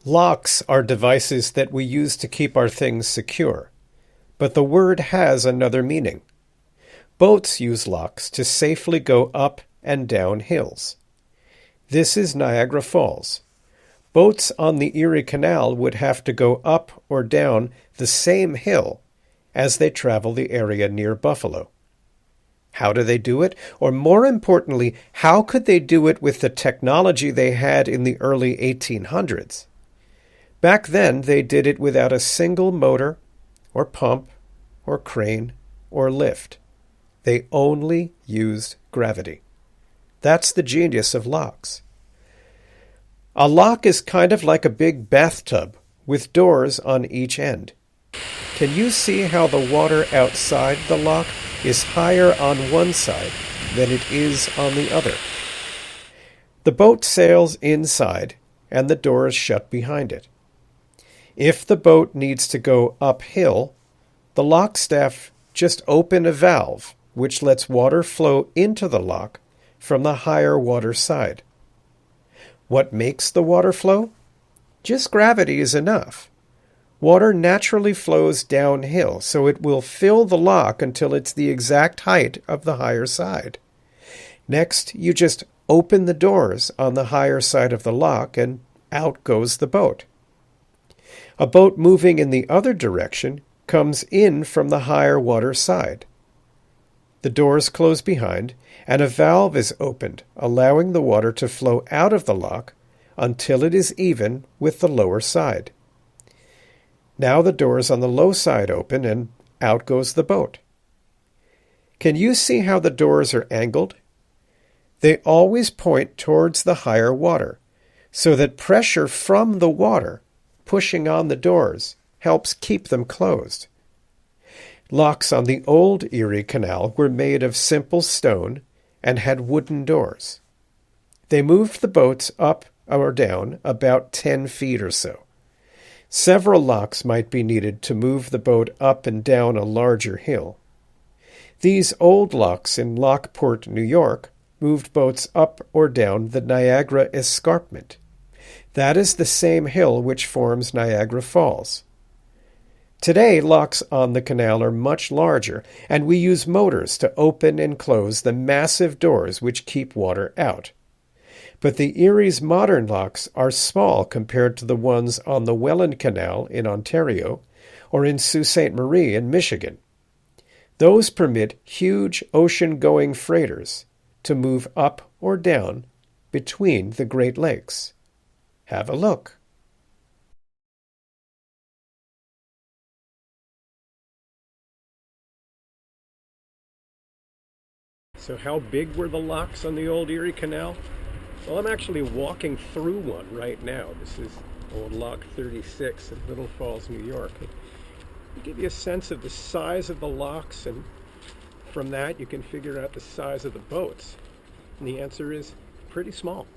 Locks are devices that we use to keep our things secure, but the word has another meaning. Boats use locks to safely go up and down hills. This is Niagara Falls. Boats on the Erie Canal would have to go up or down the same hill as they travel the area near Buffalo. How do they do it? Or more importantly, how could they do it with the technology they had in the early 1800s? Back then, they did it without a single motor, or pump, or crane, or lift. They only used gravity. That's the genius of locks. A lock is kind of like a big bathtub with doors on each end. Can you see how the water outside the lock is higher on one side than it is on the other? The boat sails inside and the doors shut behind it. If the boat needs to go uphill, the lock staff just open a valve which lets water flow into the lock from the higher water side. What makes the water flow? Just gravity is enough. Water naturally flows downhill, so it will fill the lock until it's the exact height of the higher side. Next, you just open the doors on the higher side of the lock and out goes the boat. A boat moving in the other direction comes in from the higher water side. The doors close behind, and a valve is opened, allowing the water to flow out of the lock until it is even with the lower side. Now the doors on the low side open, and out goes the boat. Can you see how the doors are angled? They always point towards the higher water, so that pressure from the water pushing on the doors helps keep them closed. Locks on the old Erie Canal were made of simple stone and had wooden doors. They moved the boats up or down about 10 feet or so. Several locks might be needed to move the boat up and down a larger hill. These old locks in Lockport, New York, moved boats up or down the Niagara Escarpment. That is the same hill which forms Niagara Falls. Today, locks on the canal are much larger, and we use motors to open and close the massive doors which keep water out. But the Erie's modern locks are small compared to the ones on the Welland Canal in Ontario or in Sault Ste. Marie in Michigan. Those permit huge ocean-going freighters to move up or down between the Great Lakes. Have a look. So how big were the locks on the old Erie Canal? Well, I'm actually walking through one right now. This is old Lock 36 in Little Falls, New York. It'll give you a sense of the size of the locks, and from that you can figure out the size of the boats. And the answer is pretty small.